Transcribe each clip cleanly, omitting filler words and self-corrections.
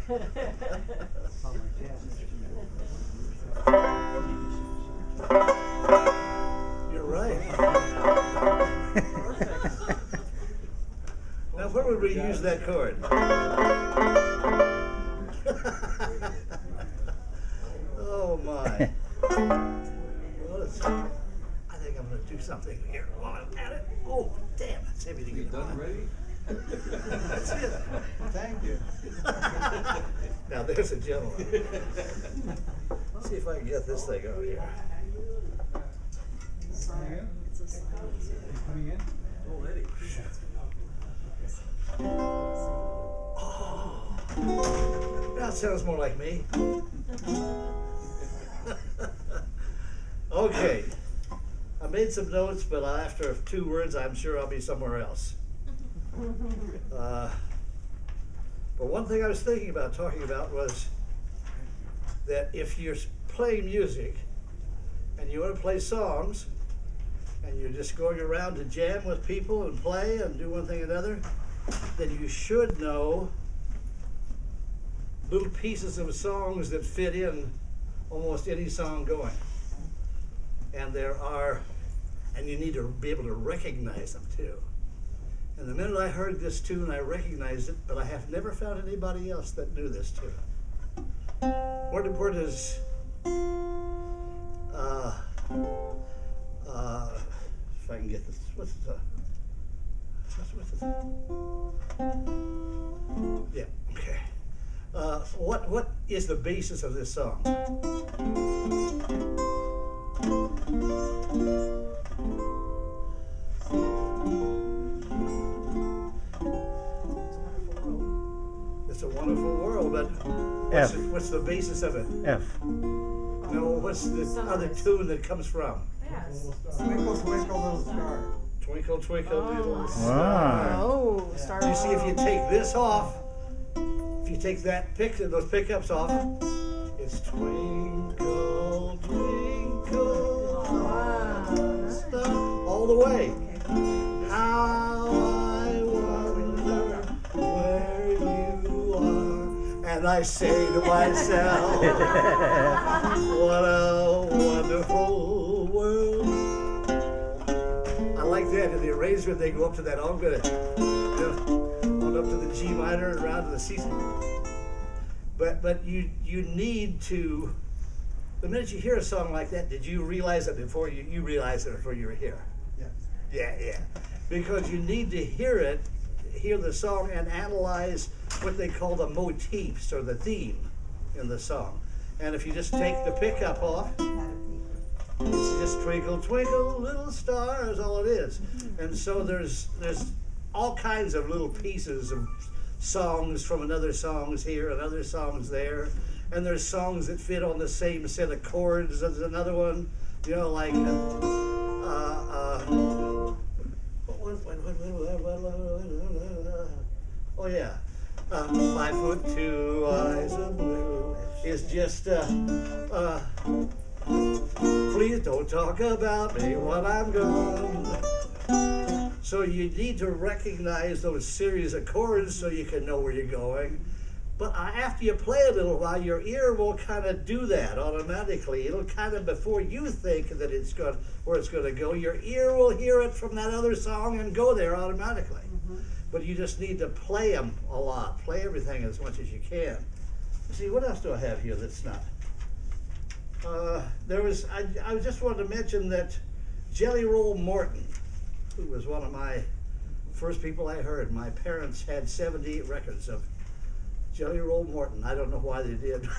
You're right. Now, where would we use that chord? Oh my. Well, I think I'm going to do something here while I'm at it. Oh, damn, that's everything. You done ready? That's it. Thank you. Now, there's a gentleman. Let's see if I can get this thing over here. Coming in? Oh, Eddie. Oh, that sounds more like me. Okay, I made some notes, but after 2 words, I'm sure I'll be somewhere else. But one thing I was thinking about talking about was that if you're playing music and you want to play songs and you're just going around to jam with people and play and do one thing or another, then you should know little pieces of songs that fit in almost any song going. And and you need to be able to recognize them too. And the minute I heard this tune, I recognized it, but I have never found anybody else that knew this tune. Where does, if I can get this, what's the, yeah, okay. What is the basis of this song? It's a wonderful world, but what's the basis of it? F. No, what's the other tune that comes from? Twinkle, twinkle, little star. Twinkle, twinkle, little star. Oh, star. You see, if you take this off, if you take those pickups off, it's twinkle, twinkle, little star, all the way. How I wonder where you are. And I say to myself, what a wonderful world. I like that. In the arrangement, they go up to that. I'm going to on up to the G minor and around to the C. But you need to, the minute you hear a song like that, did you realize it before you realized it before you were here? Yes. Yeah. Because you need to hear the song and analyze what they call the motifs or the theme in the song. And if you just take the pickup off, it's just twinkle, twinkle, little star is all it is. And so there's all kinds of little pieces of songs from another songs here and other songs there. And there's songs that fit on the same set of chords as another one, you know, like oh yeah, 5'2", eyes of blue is just please don't talk about me when I'm gone. So you need to recognize those series of chords so you can know where you're going. But after you play a little while, your ear will kind of do that automatically. It'll kind of, before you think that it's going where it's going to go, your ear will hear it from that other song and go there automatically. But you just need to play them a lot. Play everything as much as you can. See, what else do I have here that's not? I just wanted to mention that Jelly Roll Morton, who was one of my first people I heard. My parents had 78 records of Jelly Roll Morton. I don't know why they did.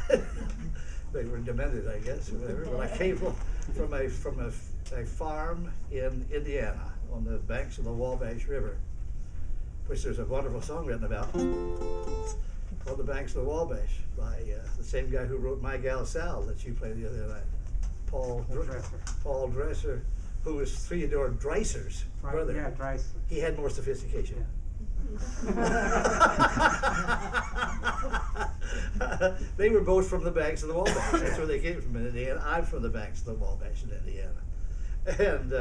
They were demented, I guess, or whatever. But I came from a farm in Indiana on the banks of the Wabash River, which there's a wonderful song written about, On the Banks of the Wabash, by the same guy who wrote My Gal Sal that you played the other night, Paul Dresser, who was Theodore Dreiser's brother. Yeah, Dreiser. He had more sophistication. Yeah. They were both from the banks of the Wabash. That's where they came from in Indiana. I'm from the banks of the Wabash in Indiana. And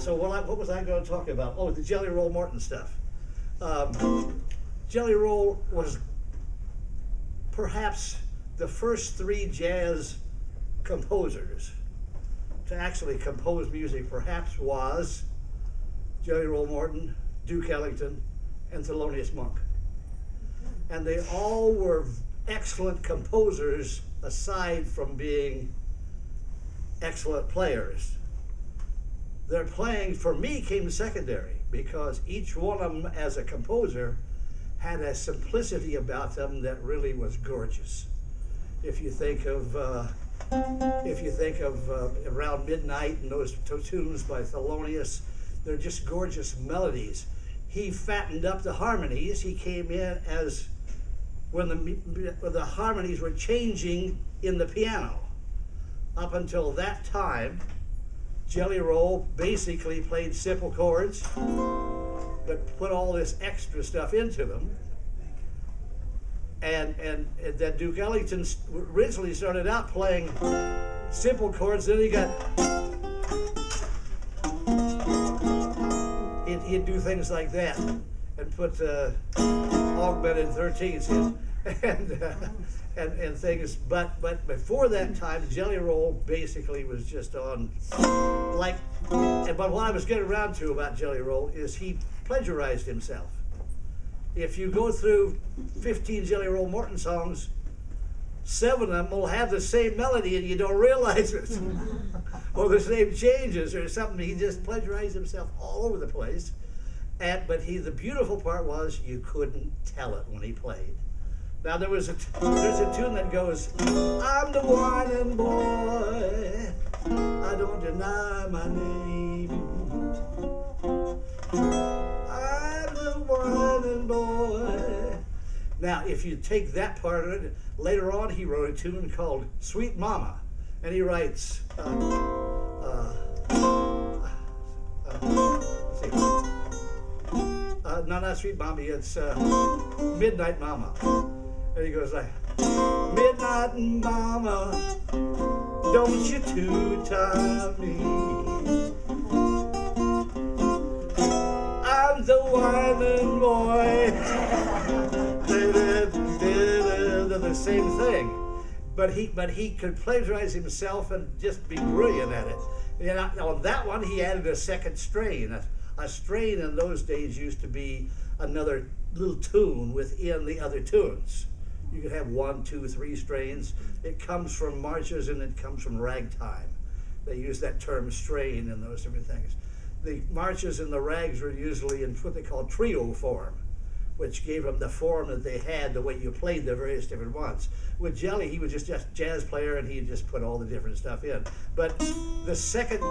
so what was I going to talk about? Oh, the Jelly Roll Morton stuff. Jelly Roll was perhaps the first three jazz composers to actually compose music perhaps was Jelly Roll Morton, Duke Ellington, and Thelonious Monk. And they all were excellent composers aside from being excellent players. Their playing, for me, came secondary because each one of them as a composer had a simplicity about them that really was gorgeous. If you think of Around Midnight and those tunes by Thelonious, they're just gorgeous melodies. He fattened up the harmonies. He came in as when the harmonies were changing in the piano. Up until that time, Jelly Roll basically played simple chords, but put all this extra stuff into them. And that Duke Ellington originally started out playing simple chords, then he'd do things like that and put augmented 13ths in and things. But before that time, Jelly Roll basically was just on but what I was getting around to about Jelly Roll is he plagiarized himself. If you go through 15 Jelly Roll Morton songs, 7 of them will have the same melody and you don't realize it. Or the same changes or something. He just plagiarized himself all over the place. But the beautiful part was you couldn't tell it when he played. Now there's a tune that goes, I'm the whining boy, I don't deny my name. I'm the whining boy. Now if you take that part of it, later on he wrote a tune called Sweet Mama. And he writes, let's see. No, not Sweet Mama, it's Midnight Mama. And he goes like, Midnight Mama, don't you two-time me. I'm the whining boy. They're the same thing. But he could plagiarize himself and just be brilliant at it. And on that one, he added a second strain. A strain in those days used to be another little tune within the other tunes. You could have 1, 2, 3 strains. It comes from marches and it comes from ragtime. They use that term strain in those different things. The marches and the rags were usually in what they call trio form, which gave them the form that they had, the way you played the various different ones. With Jelly, he was just a jazz player and he just put all the different stuff in. But the second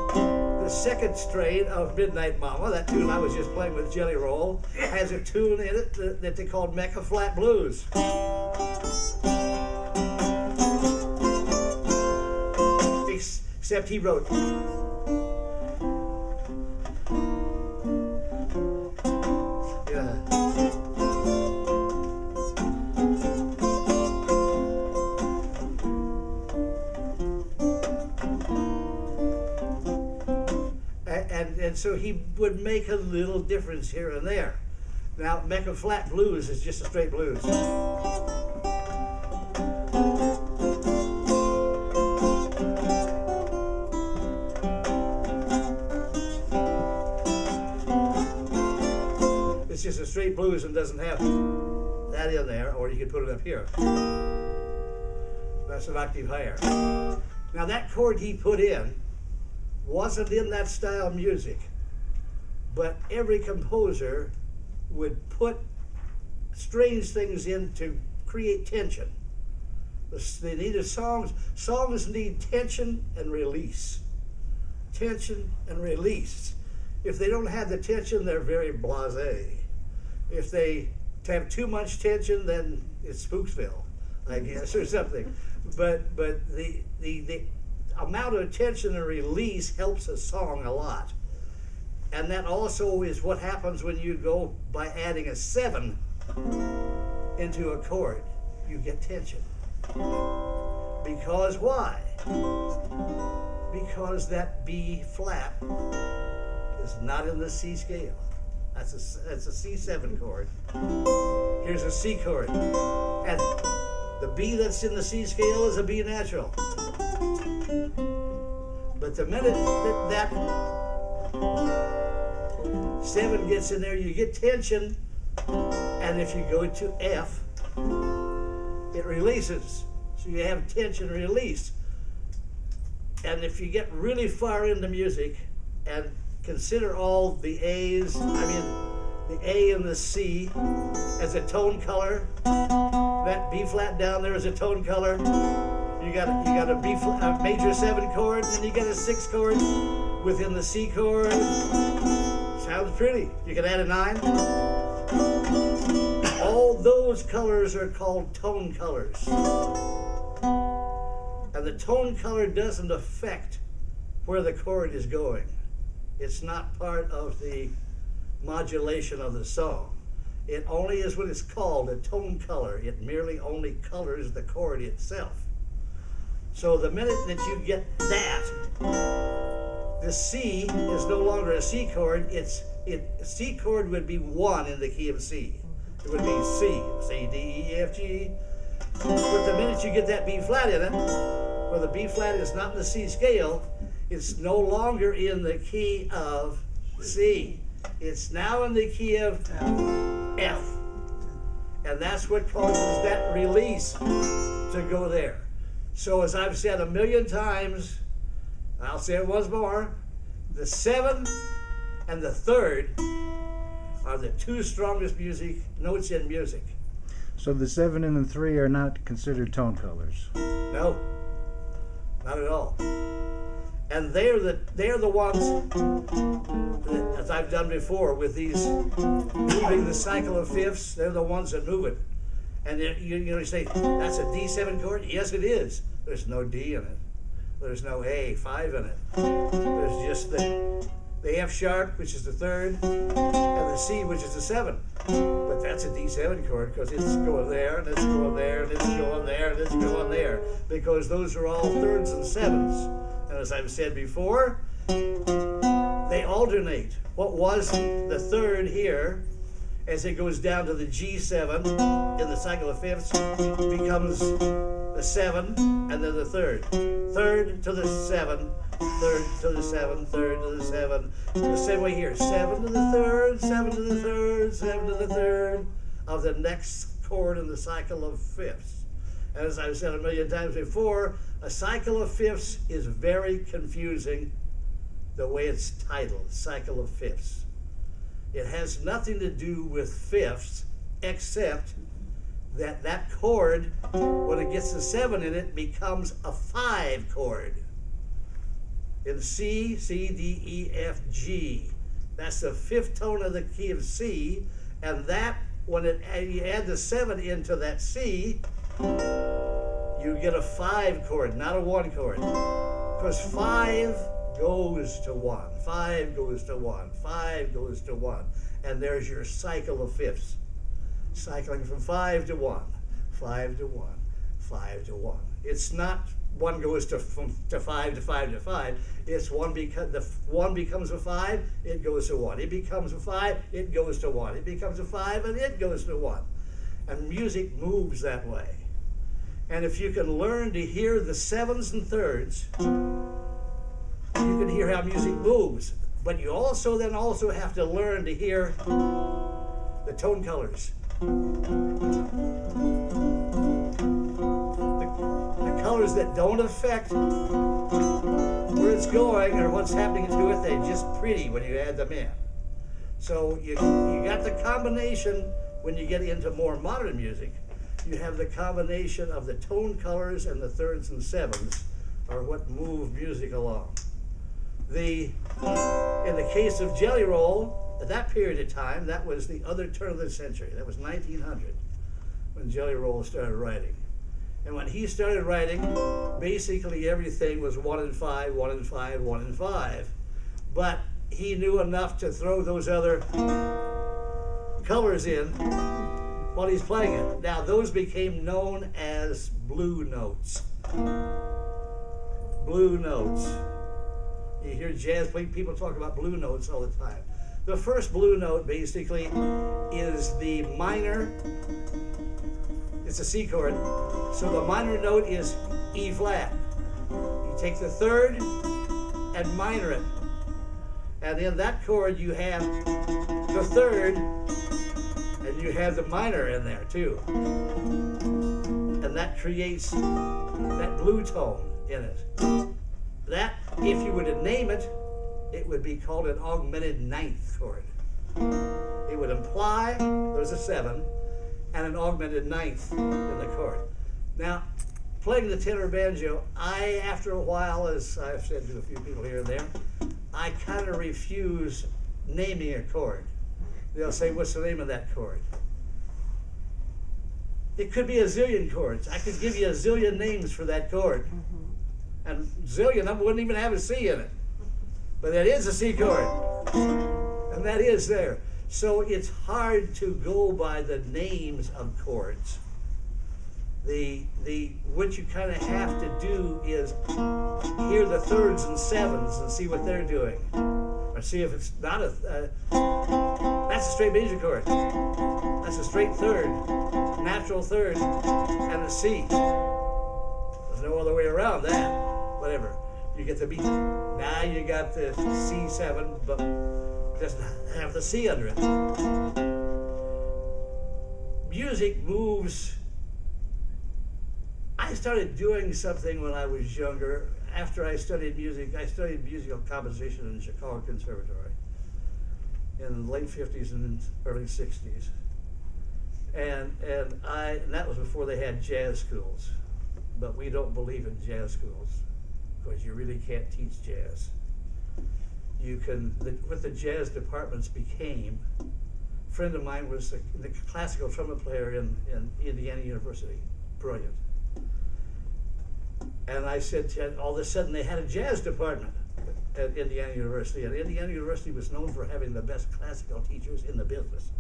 strain of Midnight Mama, that tune I was just playing with Jelly Roll, has a tune in it that they called Mecca Flat Blues. Except he wrote, and so he would make a little difference here and there. Now, Mecca Flat Blues is just a straight blues. It's just a straight blues and doesn't have that in there, or you could put it up here. That's an octave higher. Now, that chord he put in wasn't in that style of music, but every composer would put strange things in to create tension. They needed songs need tension and release. Tension and release. If they don't have the tension, they're very blasé. If they have too much tension, then it's Spooksville, I guess, or something. But the amount of tension and release helps a song a lot. And that also is what happens when you go by adding a 7 into a chord. You get tension. Because why? Because that B flat is not in the C scale. That's a C7 chord. Here's a C chord. And The B that's in the C scale is a B natural. But the minute that 7 gets in there, you get tension, and if you go to F, it releases. So you have tension release. And if you get really far into music and consider all the A's, the A and the C as a tone color, that B flat down there is a tone color. You got a B flat, a major 7 chord, and then you got a 6 chord within the C chord. Sounds pretty. You can add a 9. All those colors are called tone colors. And the tone color doesn't affect where the chord is going. It's not part of the modulation of the song. It only is what is called a tone color. It merely only colors the chord itself. So the minute that you get that, the C is no longer a C chord. C chord would be 1 in the key of C. It would be C, C, D, E, F, G. But the minute you get that B flat in it, where the B flat is not in the C scale, it's no longer in the key of C. It's now in the key of F. And that's what causes that release to go there. So as I've said a million times, I'll say it once more, the 7 and the 3rd are the 2 strongest notes in music. So the 7 and the 3 are not considered tone colors? No, not at all. And they're the ones that, as I've done before with these moving the cycle of fifths, they're the ones that move it. And you say, that's a D7 chord? Yes, it is. There's no D in it. There's no A5 in it. There's just the F sharp, which is the 3rd, and the C, which is the 7. But that's a D7 chord because it's going there, and it's going there, and it's going there, and it's going there. Because those are all 3rds and 7s. And as I've said before, they alternate. What was the 3rd here, as it goes down to the G7 in the cycle of fifths, becomes the 7 and then the 3rd. 3rd to the 7, 3rd to the 7, 3rd to the 7. The same way here, 7 to the 3rd, 7 to the 3rd, 7 to the 3rd of the next chord in the cycle of fifths. And as I've said a million times before, a cycle of fifths is very confusing the way it's titled, cycle of fifths. It has nothing to do with fifths except that chord, when it gets the 7 in it, becomes a 5 chord. In C, C, D, E, F, G. That's the 5th tone of the key of C, and that, when you add the 7 into that C, you get a 5 chord, not a 1 chord. Because 5 goes to 1, 5 goes to 1, 5 goes to 1. And there's your cycle of fifths. Cycling from 5 to 1, 5 to 1, 5 to 1. It's not 1 goes to 5 to 5 to 5. It's 1 because the 1 becomes a 5, it goes to 1. It becomes a 5, it goes to 1. It becomes a 5, and it goes to 1. And music moves that way. And if you can learn to hear the 7s and 3rds, you can hear how music moves. But you also have to learn to hear the tone colors. The colors that don't affect where it's going or what's happening to it, they're just pretty when you add them in. So you got the combination when you get into more modern music. You have the combination of the tone colors and the 3rds and 7s are what move music along. In the case of Jelly Roll, at that period of time, that was the other turn of the century. That was 1900 when Jelly Roll started writing. And when he started writing, basically everything was 1 and 5, 1 and 5, 1 and 5. But he knew enough to throw those other colors in while he's playing it. Now, those became known as blue notes. Blue notes. You hear jazz people talk about blue notes all the time. The first blue note basically is the minor It's a C chord. So the minor note is E flat. You take the third and minor it. And in that chord you have the third and you have the minor in there too. And that creates that blue tone in it. That, if you were to name it, it would be called an augmented ninth chord. It would imply there's a 7 and an augmented ninth in the chord. Now, playing the tenor banjo, after a while, as I've said to a few people here and there, I kind of refuse naming a chord. They'll say, what's the name of that chord? It could be a zillion chords. I could give you a zillion names for that chord. And zillion, I wouldn't even have a C in it. But it is a C chord. And that is there. So it's hard to go by the names of chords. What you kind of have to do is hear the thirds and sevens and see what they're doing. Or see if it's not that's a straight major chord. That's a straight third, natural third, and a C. There's no other way around that. Whatever. You get the B. Now you got the C7, but it doesn't have the C under it. Music moves. I started doing something when I was younger. After I studied music, I studied musical composition in the Chicago Conservatory in the late 50s and early 60s. And that was before they had jazz schools. But we don't believe in jazz schools because you really can't teach jazz. What the jazz departments became, a friend of mine was the classical trumpet player in Indiana University. Brilliant. And I said, all of a sudden they had a jazz department at Indiana University. And Indiana University was known for having the best classical teachers in the business.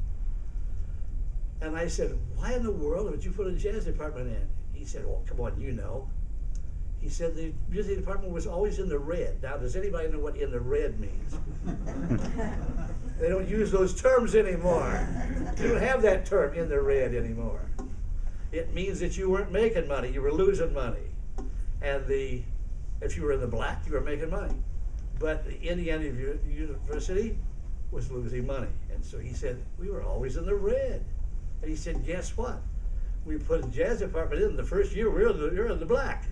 And I said, why in the world would you put a jazz department in? He said, well, come on, you know. He said the music department was always in the red. Now, does anybody know what in the red means? They don't use those terms anymore. You don't have that term in the red anymore. It means that you weren't making money, you were losing money. And if you were in the black, you were making money. But the Indiana University was losing money. And so he said, we were always in the red. And he said, guess what? We put a jazz department in the first year, you're in the black.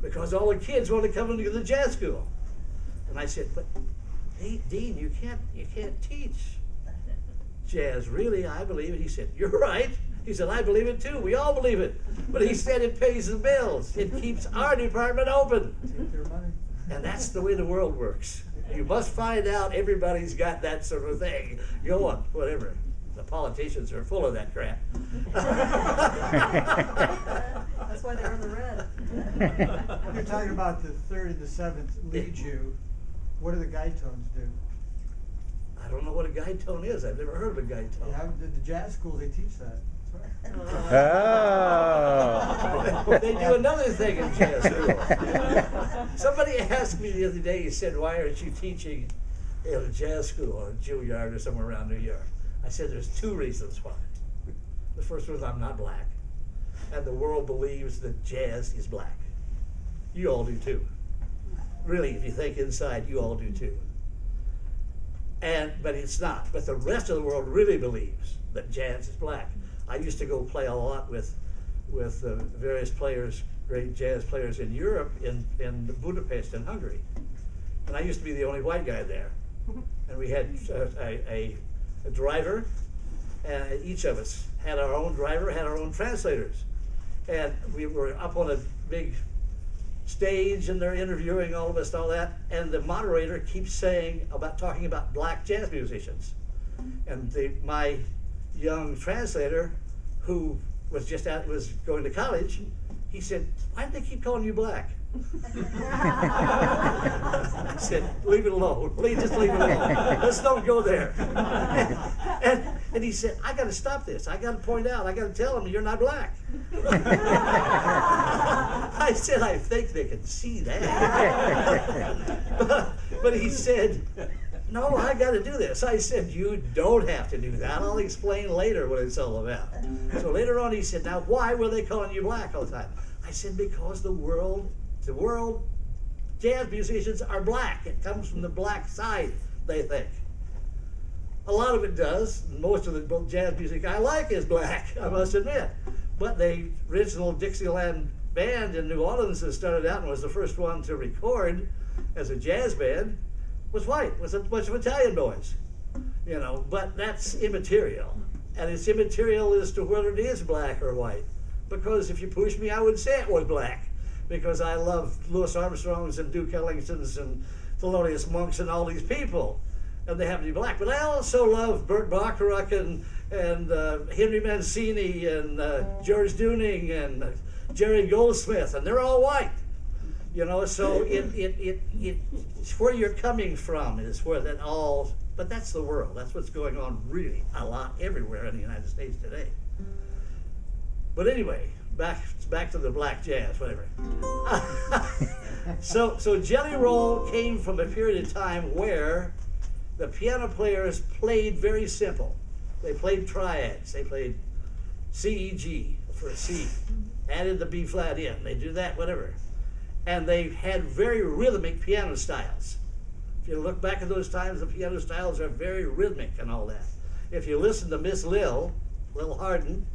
Because all the kids want to come into the jazz school. And I said, but Dean, you can't teach jazz. Really, I believe it. He said, you're right. He said, I believe it too. We all believe it. But he said it pays the bills. It keeps our department open. Take their money. And that's the way the world works. You must find out everybody's got that sort of thing going, whatever. The politicians are full of that crap. That's why they're in the red. You're talking about the third and the seventh lead you. What do the guide tones do? I don't know what a guide tone is. I've never heard of a guide tone. Yeah, the jazz schools, they teach that. That's right. Oh. They do another thing in jazz school. Somebody asked me the other day, he said, why aren't you teaching in a jazz school or Juilliard or somewhere around New York? I said, there's two reasons why. The first one is I'm not black. And the world believes that jazz is black. You all do too. Really, if you think inside, you all do too. But it's not. But the rest of the world really believes that jazz is black. I used to go play a lot with various players, great jazz players in Europe, in Budapest in Hungary. And I used to be the only white guy there. And we had a driver, and each of us had our own driver, had our own translators. And we were up on a big stage and they're interviewing all of us and all that, and the moderator keeps talking about black jazz musicians. And my young translator, who was going to college, he said, why do they keep calling you black? I said, leave it alone. Just leave it alone. Let's don't go there. And he said, I got to stop this. I got to point out. I got to tell them you're not black. I said, I think they can see that. But he said, no, I got to do this. I said, you don't have to do that. I'll explain later what it's all about. So later on he said, now why were they calling you black all the time? I said, because the world jazz musicians are black. It comes from the black side, they think. A lot of it does. Most of the jazz music I like is black, I must admit. But the original Dixieland band in New Orleans that started out and was the first one to record as a jazz band was white, was a bunch of Italian boys, you know, but that's immaterial. And it's immaterial as to whether it is black or white. Because if you push me, I would say it was black. Because I love Louis Armstrongs and Duke Ellingtons and Thelonious Monks and all these people. And they happen to be black. But I also love Burt Bacharach and Henry Mancini and George Dooning and Jerry Goldsmith, and they're all white. You know, so it's where you're coming from is where that all, but that's the world. That's what's going on really a lot everywhere in the United States today. But anyway, back to the black jazz, whatever. So Jelly Roll came from a period of time where the piano players played very simple. They played triads. They played C, E, G for a C. Added the B flat in. They do that, whatever. And they had very rhythmic piano styles. If you look back at those times, the piano styles are very rhythmic and all that. If you listen to Miss Lil Hardin,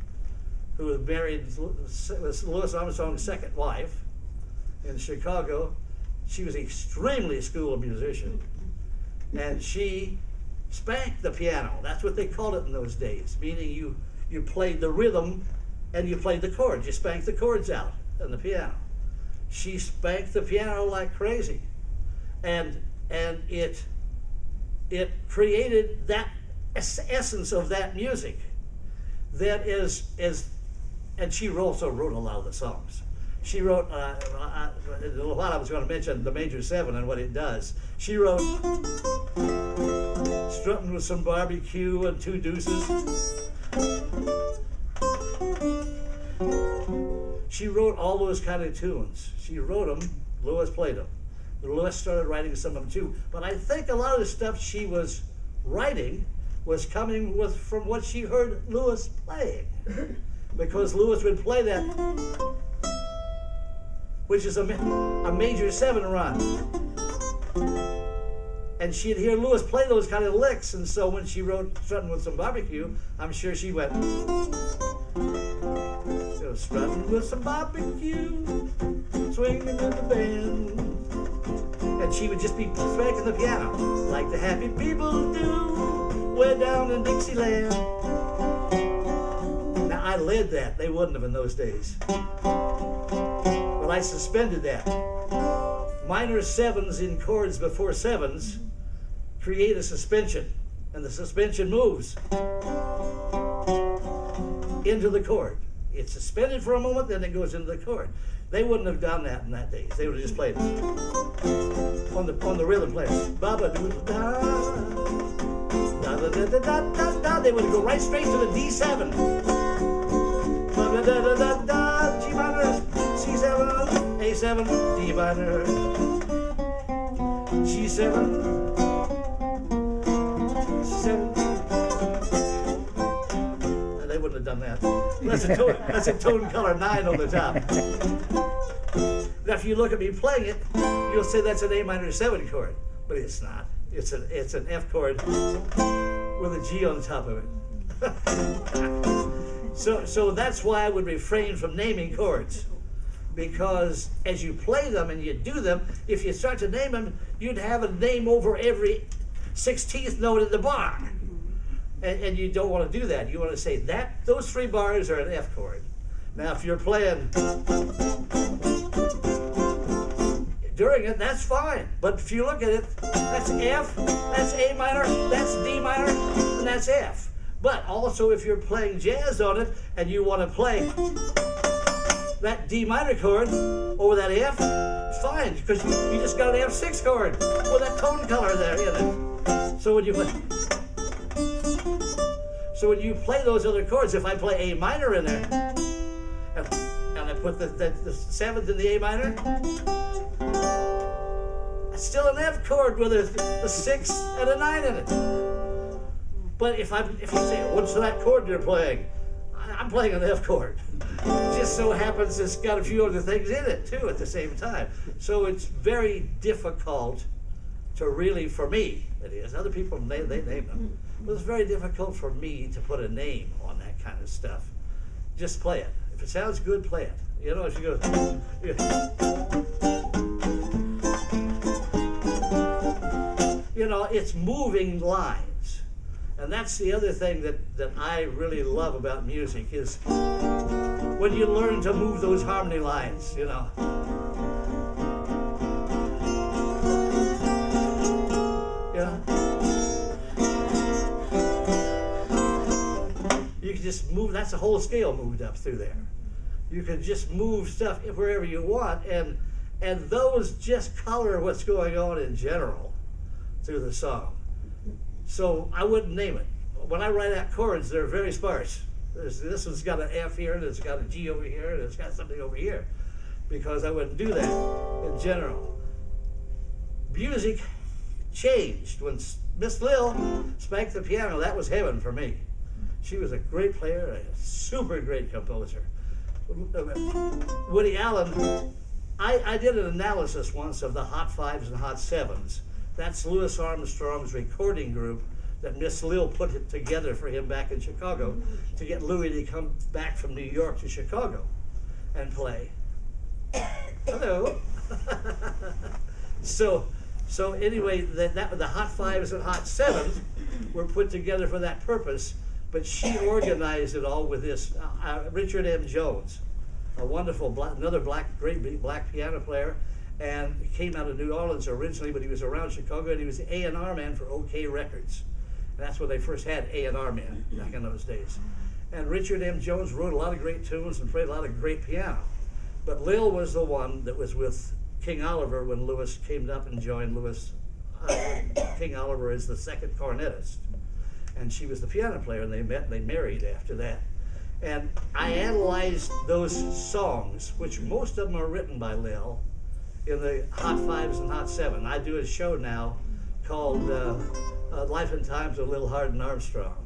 who was married, was Louis Armstrong's second wife in Chicago, she was an extremely schooled musician. And she spanked the piano. That's what they called it in those days, meaning you played the rhythm and you played the chords. You spanked the chords out on the piano. She spanked the piano like crazy. And it created that essence of that music that is and she also wrote a lot of the songs. She wrote, what I was going to mention, the major seven and what it does. She wrote Strutting with Some Barbecue and Two Deuces. She wrote all those kind of tunes. She wrote them, Louis played them. Louis started writing some of them too. But I think a lot of the stuff she was writing was coming from what she heard Louis playing. Because Louis would play that, which is a major seven run. And she'd hear Louis play those kind of licks, and so when she wrote Strutting with Some Barbecue, I'm sure she went, so strutting with some barbecue, swinging in the band. And she would just be spanking the piano, like the happy people do, way down in Dixieland. Now, I led that. They wouldn't have in those days. But I suspended that. Minor sevens in chords before sevens create a suspension, and the suspension moves into the chord. It's suspended for a moment, then it goes into the chord. They wouldn't have done that in that days. They would have just played it on the rhythm player. Ba-ba doo da da da da da da da. They would go right straight to the D7. Ba da da da da. G minor, C7, A7, D minor, G7. They wouldn't have done that. That's a tone color 9 on the top. Now, if you look at me playing it, you'll say that's an A minor 7 chord, but it's not. It's an F chord with a G on top of it. So that's why I would refrain from naming chords, because as you play them and you do them, if you start to name them, you'd have a name over every 16th note in the bar. And you don't want to do that. You want to say that those 3 bars are an F chord. Now, if you're playing during it, that's fine. But if you look at it, that's F, that's A minor, that's D minor, and that's F. But also, if you're playing jazz on it and you want to play that D minor chord over that F, fine, because you just got an F6 chord with that tone color there in it. So when you play those other chords, if I play A minor in there, and I put the 7th in the A minor, It's still an F chord with a 6 and a 9 in it. But if you say, what's that chord you're playing? I'm playing an F chord. It just so happens it's got a few other things in it too at the same time. So it's very difficult to really, for me, it is. Other people, they name them. But it's very difficult for me to put a name on that kind of stuff. Just play it. If it sounds good, play it. You know, if you go, you know, it's moving lines. And that's the other thing that I really love about music is when you learn to move those harmony lines, you know. Yeah. You can just move, that's a whole scale moved up through there. You can just move stuff wherever you want, and those just color what's going on in general through the song. So I wouldn't name it. When I write out chords, they're very sparse. This one's got an F here, and it's got a G over here, and it's got something over here, because I wouldn't do that in general. Music changed when Miss Lil spanked the piano. That was heaven for me. She was a great player, a super great composer. Woody Allen, I did an analysis once of the Hot Fives and Hot Sevens. That's Louis Armstrong's recording group that Miss Lil put it together for him back in Chicago to get Louis to come back from New York to Chicago and play. Hello. So anyway, the Hot Fives and Hot Sevens were put together for that purpose, but she organized it all with this Richard M. Jones, a wonderful great black piano player. And he came out of New Orleans originally, but he was around Chicago, and he was the A&R man for OK Records. And that's where they first had A&R men back in those days. And Richard M. Jones wrote a lot of great tunes and played a lot of great piano. But Lil was the one that was with King Oliver when Louis came up and joined Louis. King Oliver is the second cornetist. And she was the piano player, and they met and they married after that. And I analyzed those songs, which most of them are written by Lil, in the Hot Fives and Hot Seven. I do a show now called Life and Times of Lil Hardin Armstrong.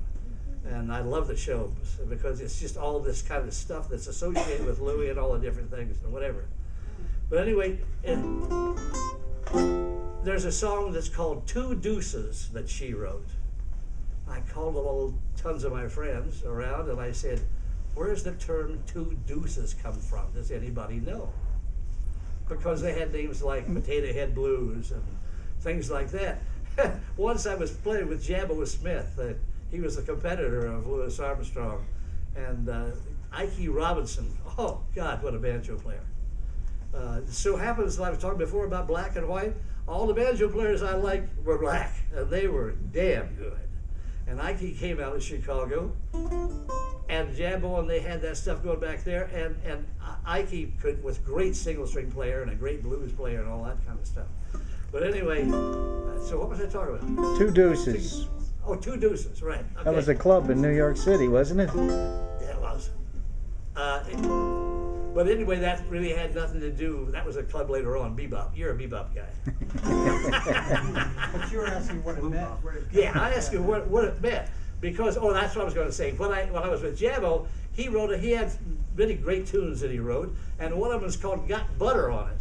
And I love the show because it's just all this kind of stuff that's associated with Louis and all the different things and whatever. But anyway, there's a song that's called Two Deuces that she wrote. I called all tons of my friends around and I said, where's the term two deuces come from? Does anybody know? Because they had names like Potato Head Blues and things like that. Once I was playing with Jabbo Smith. He was a competitor of Louis Armstrong. And Ike Robinson, oh God, what a banjo player. So happens that I was talking before about black and white. All the banjo players I liked were black, and they were damn good. And Ike came out of Chicago, and Jabbo, and they had that stuff going back there, and Ike was a great single string player and a great blues player and all that kind of stuff. But anyway, so what was I talking about? Two Deuces. Oh, Two Deuces, right. Okay. That was a club in New York City, wasn't it? Yeah, it was. But anyway, that really had nothing to do, that was a club later on, bebop. You're a bebop guy. But you were asking what it meant. Yeah, I asked you what it meant. Because, oh, that's what I was going to say. When I was with Jabbo, he had really great tunes that he wrote, and one of them is called Got Butter on It.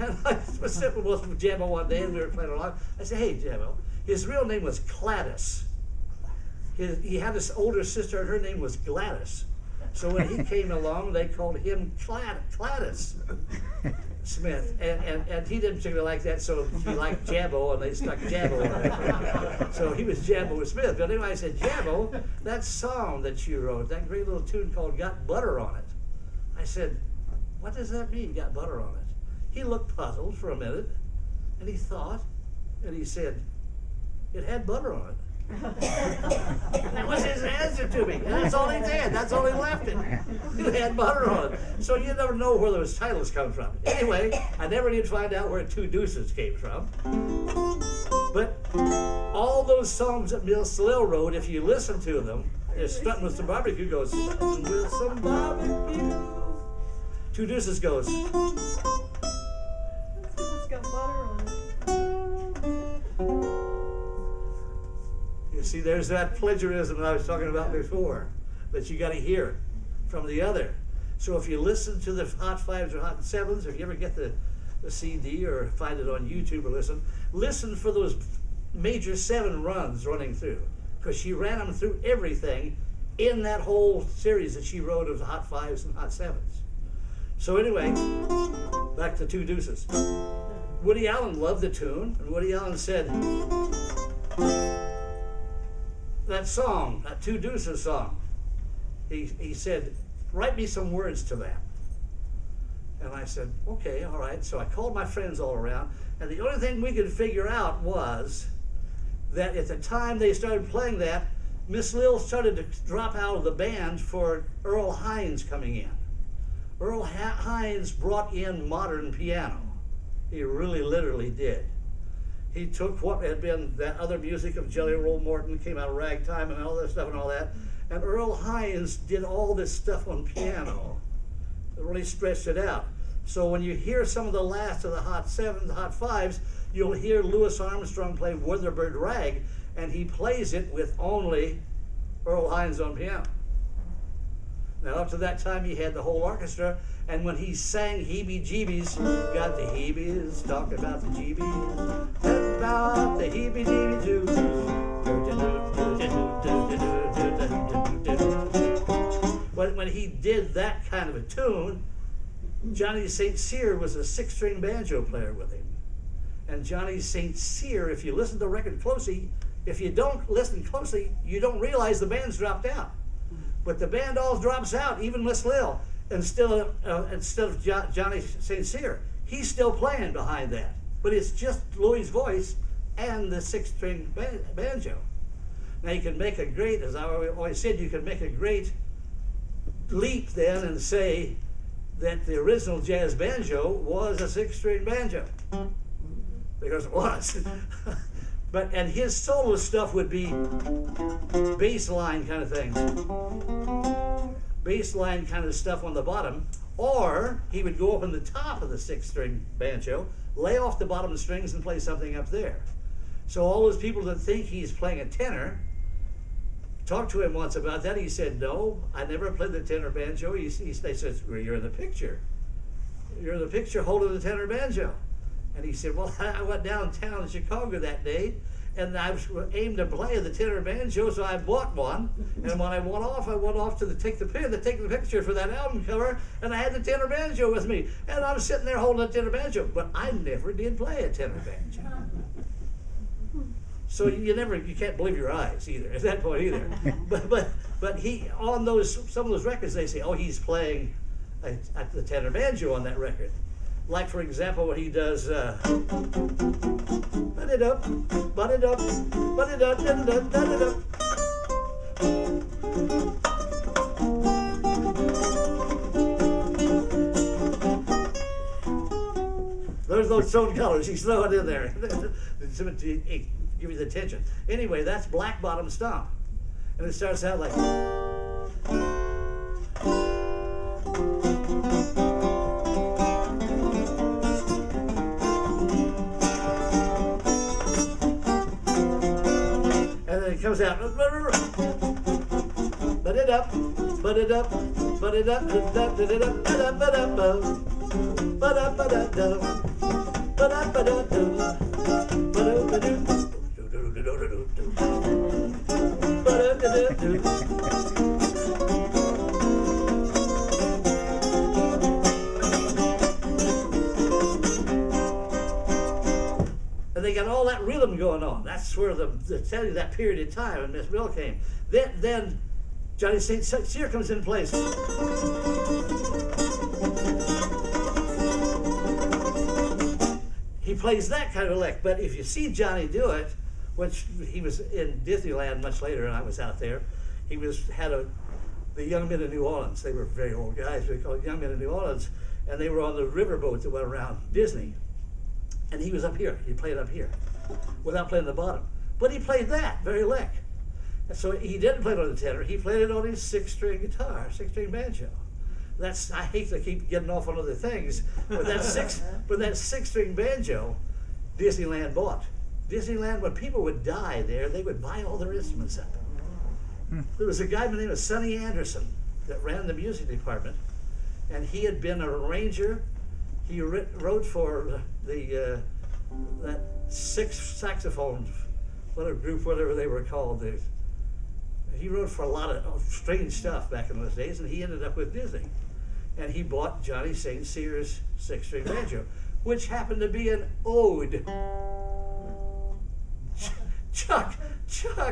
And I was sitting with Jabbo one day, and we were playing along. I said, hey, Jabbo, his real name was Gladys. He had this older sister, and her name was Gladys. So when he came along, they called him Gladys Smith, and he didn't particularly like that, so he liked Jabbo, and they stuck Jabbo on it. So he was Jabbo Smith. But anyway, I said, Jabbo, that song that you wrote, that great little tune called Got Butter on It. I said, what does that mean, got butter on it? He looked puzzled for a minute, and he thought, and he said, it had butter on it. That was his answer to me, and that's all he did. That's all he left it. It had butter on it. So you never know where those titles come from. Anyway, I never did find out where Two Deuces came from. But all those songs that Miss Lil wrote, if you listen to them, there's Strutting with Some Barbecue goes, Strutting with Some Barbecue. Two Deuces goes, It's got butter on See, there's that plagiarism that I was talking about before, that you got to hear from the other. So if you listen to the Hot Fives or Hot Sevens, if you ever get the CD or find it on YouTube or listen for those major 7 runs running through, because she ran them through everything in that whole series that she wrote of the Hot Fives and Hot Sevens. So anyway, back to Two Deuces. Woody Allen loved the tune, and Woody Allen said, that song, that Two Deuces song, he said, write me some words to that. And I said, okay, all right. So I called my friends all around, and the only thing we could figure out was that at the time they started playing that, Miss Lil started to drop out of the band for Earl Hines coming in. Earl Hines brought in modern piano. He really literally did. He took what had been that other music of Jelly Roll Morton, came out of ragtime and all that stuff and all that, and Earl Hines did all this stuff on piano. It really stretched it out. So when you hear some of the last of the Hot Sevens, Hot Fives, you'll hear Louis Armstrong play Witherbird Rag, and he plays it with only Earl Hines on piano. Now up to that time he had the whole orchestra, and when he sang Heebie Jeebies, got the heebies, talking about the jeebies, about the heebie jeebies too. When he did that kind of a tune, Johnny St. Cyr was a 6-string banjo player with him. And Johnny St. Cyr, if you listen to the record closely, if you don't listen closely, you don't realize the band's dropped out. But the band all drops out, even Miss Lil, instead of Johnny St. Cyr. He's still playing behind that. But it's just Louis' voice and the 6-string banjo. Now you can make a great, as I always said, you can make a great leap then and say that the original jazz banjo was a 6-string banjo. Because it was. And his solo stuff would be bass line kind of things. Bass line kind of stuff on the bottom. Or he would go up on the top of the 6-string banjo, lay off the bottom strings and play something up there. So all those people that think he's playing a tenor, talked to him once about that. He said, no, I never played the tenor banjo. They said, well, you're in the picture. You're in the picture holding the tenor banjo. And he said, well, I went downtown in Chicago that day, and I was aimed to play the tenor banjo, so I bought one. And when I went off to take the picture for that album cover, and I had the tenor banjo with me. And I was sitting there holding a tenor banjo, but I never did play a tenor banjo. So you can't believe your eyes either at that point either. But he, on some of those records, they say, oh, he's playing the tenor banjo on that record. Like, for example, when he does ba-de-dup, ba-de-dup, ba-de-dup, da-da-dup, da-da-dup. There's those tone colors. He's throwing in there to give you the tension. Anyway, that's Black Bottom Stomp. And it starts out like... It comes out, but it up, but it up, but it up, but it up, but up, but up, but up, but up, but up, but up, and they got all that rhythm going on. That's where tell you that period of time when Miss Mill came. Then Johnny St. Cyr comes in place. He plays that kind of lick, but if you see Johnny do it, which he was in Disneyland much later, and I was out there, he had the Young Men of New Orleans. They were very old guys. We called Young Men of New Orleans, and they were on the riverboat that went around Disney. And he was up here. He played up here without playing the bottom. But he played that very lick. And so he didn't play it on the tenor. He played it on his 6-string guitar, 6-string banjo. I hate to keep getting off on other things, but that 6-string banjo, Disneyland bought. Disneyland, when people would die there, they would buy all their instruments up. There was a guy by the name of Sonny Anderson that ran the music department, and he had been an arranger. He wrote for the that 6 saxophone, whatever they were called. He wrote for a lot of strange stuff back in those days, and he ended up with Disney. And he bought Johnny St. Cyr's 6-string banjo, which happened to be an ode. Chuck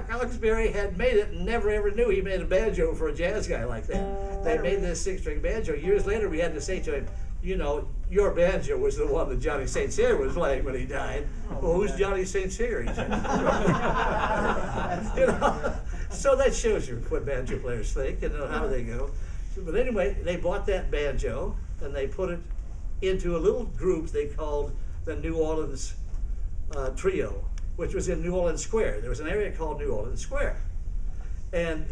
Hawkesbury had made it and never ever knew he made a banjo for a jazz guy like that. They made this 6-string banjo. Years later, we had to say to him, you know, your banjo was the one that Johnny St. Cyr was playing when he died. Well, who's Johnny St. Cyr? He said. You know, so that shows you what banjo players think and how they go. But anyway, they bought that banjo and they put it into a little group they called the New Orleans Trio, which was in New Orleans Square. There was an area called New Orleans Square. And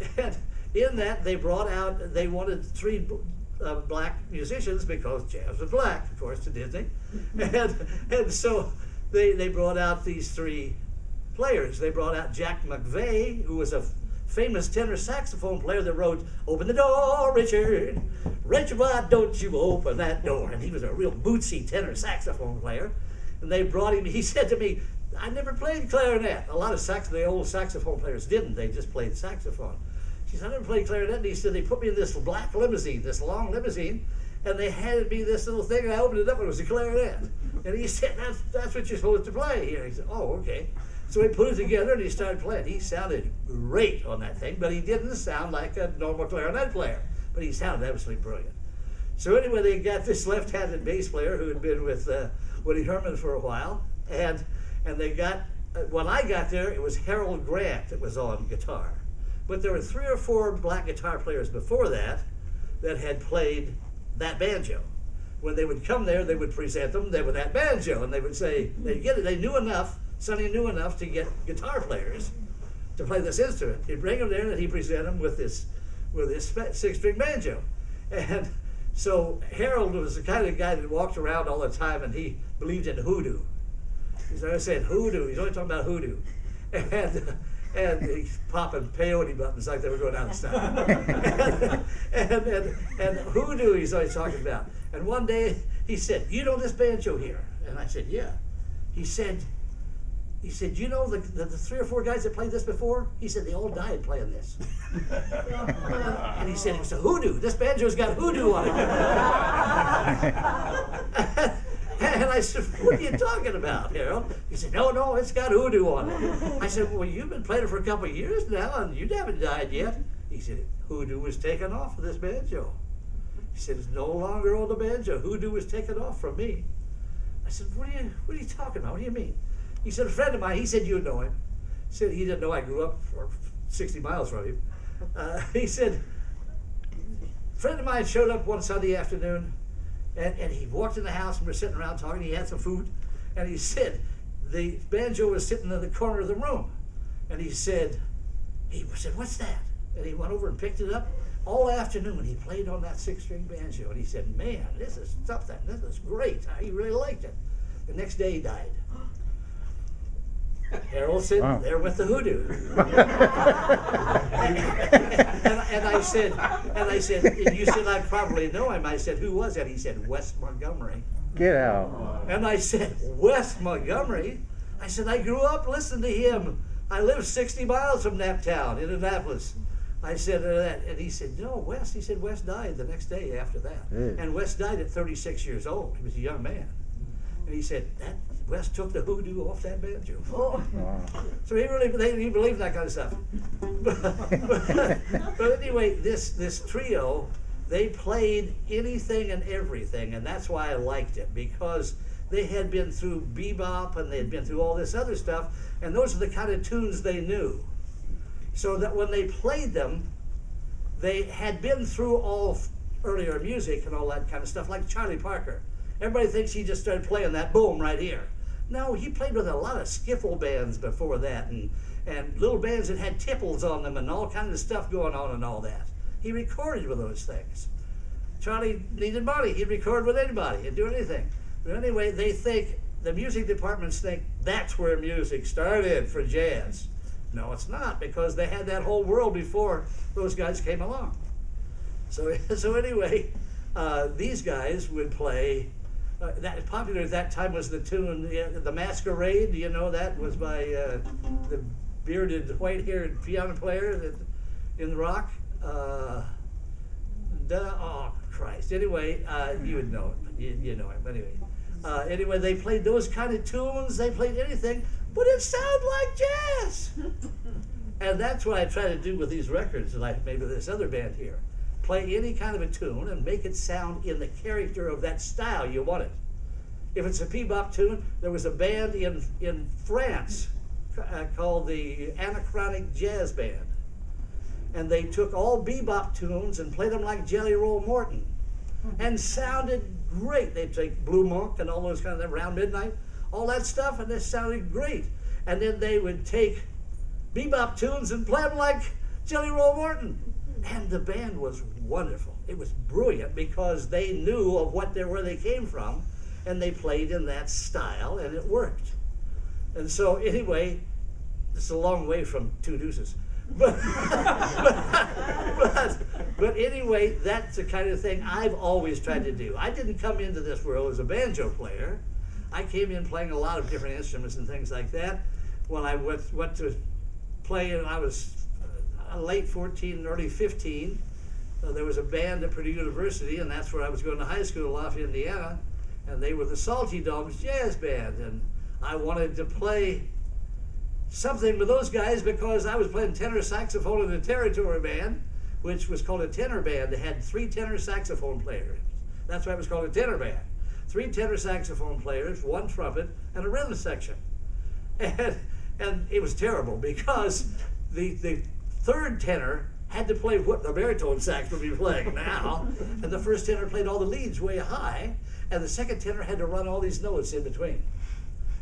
in that, they wanted 3 black musicians because jazz was black, of course, to Disney. And so they brought out these 3 players. They brought out Jack McVeigh, who was a famous tenor saxophone player that wrote, "Open the door, Richard. Richard, why don't you open that door?" And he was a real bootsy tenor saxophone player. And they brought him, he said to me, "I never played clarinet." A lot of the old saxophone players didn't. They just played saxophone. He said, "I never played clarinet." And he said, they put me in this black limousine, this long limousine, and they handed me this little thing, and I opened it up, and it was a clarinet. And he said, that's what you're supposed to play here. He said, "Oh, okay." So he put it together, and he started playing. He sounded great on that thing, but he didn't sound like a normal clarinet player. But he sounded absolutely brilliant. So anyway, they got this left-handed bass player who had been with Woody Herman for a while, and they got, when I got there, it was Harold Grant that was on guitar. But there were 3 or 4 black guitar players before that had played that banjo. When they would come there, they would present them with that banjo, and they would say, they'd get it. They knew enough, Sonny knew enough to get guitar players to play this instrument. He'd bring them there, and he'd present them with this 6-string banjo. And so Harold was the kind of guy that walked around all the time, and he believed in hoodoo. He's always saying hoodoo. He's always talking about hoodoo. And he's popping peyote buttons like they were going out of style. and hoodoo he's always talking about. And one day he said, "You know this banjo here?" And I said, "Yeah." He said, "You know the 3 or 4 guys that played this before?" He said, "They all died playing this." And he said, "It's a hoodoo. This banjo's got hoodoo on it." And I said, "What are you talking about, Harold?" He said, No, it's got hoodoo on it." I said, "Well, you've been playing it for a couple of years now, and you haven't died yet." He said, "Hoodoo was taken off of this banjo." He said, "It's no longer on the banjo. Hoodoo was taken off from me." I said, What are you talking about? What do you mean?" He said, "A friend of mine," he said, "You know him." He said, he didn't know I grew up 60 miles from him. He said, "A friend of mine showed up one Sunday afternoon, and he walked in the house, and we were sitting around talking. He had some food, and he said, the banjo was sitting in the corner of the room. And he said, "What's that?" And he went over and picked it up. All afternoon, he played on that 6-string banjo. And he said, "Man, this is something. This is great." He really liked it. The next day, he died. Harold sitting there with the hoodoo. and I said, "And you said I'd probably know him." I said, "Who was that?" He said, "Wes Montgomery." Get out. And I said, "Wes Montgomery?" I said, "I grew up listening to him. I lived 60 miles from that town in Annapolis." I said, and he said, "No, Wes." He said, "Wes died the next day after that." Yeah. And Wes died at 36 years old. He was a young man. And he said, Wes took the hoodoo off that banjo. Wow. So he believed that kind of stuff. But anyway, this trio, they played anything and everything, and that's why I liked it, because they had been through bebop and they had been through all this other stuff, and those are the kind of tunes they knew. So that when they played them, they had been through all earlier music and all that kind of stuff, like Charlie Parker. Everybody thinks he just started playing that boom right here. No, he played with a lot of skiffle bands before that, and little bands that had tipples on them and all kinds of stuff going on and all that. He recorded with those things. Charlie needed money. He'd record with anybody. He'd do anything. But anyway, they think the music departments think that's where music started for jazz. No, it's not, because they had that whole world before those guys came along. So, so anyway, these guys would play. That popular at that time was the tune, the Masquerade. You know, that was by the bearded, white-haired piano player in rock. Oh Christ! Anyway, you would know it. You know it. But anyway, anyway, they played those kind of tunes. They played anything, but it sounded like jazz. And that's what I try to do with these records, like maybe this other band here. Play any kind of a tune and make it sound in the character of that style you want it. If it's a bebop tune, there was a band in France called the Anachronic Jazz Band. And they took all bebop tunes and played them like Jelly Roll Morton. And sounded great. They'd take Blue Monk and all those kind of Around Midnight, all that stuff, and it sounded great. And then they would take bebop tunes and play them like Jelly Roll Morton. And the band was wonderful. It was brilliant because they knew of where they came from, and they played in that style, and it worked. And so anyway, it's a long way from Two Deuces. But anyway, that's the kind of thing I've always tried to do. I didn't come into this world as a banjo player. I came in playing a lot of different instruments and things like that. When I went to play, and I was late 14 and early 15, there was a band at Purdue University, and that's where I was going to high school, Lafayette, Indiana, and they were the Salty Dogs Jazz Band, and I wanted to play something with those guys because I was playing tenor saxophone in a territory band, which was called a tenor band. They had 3 tenor saxophone players. That's why it was called a tenor band. 3 tenor saxophone players, 1 trumpet, and a rhythm section. And it was terrible because the third tenor had to play what the baritone sax would be playing now, and the first tenor played all the leads way high, and the second tenor had to run all these notes in between.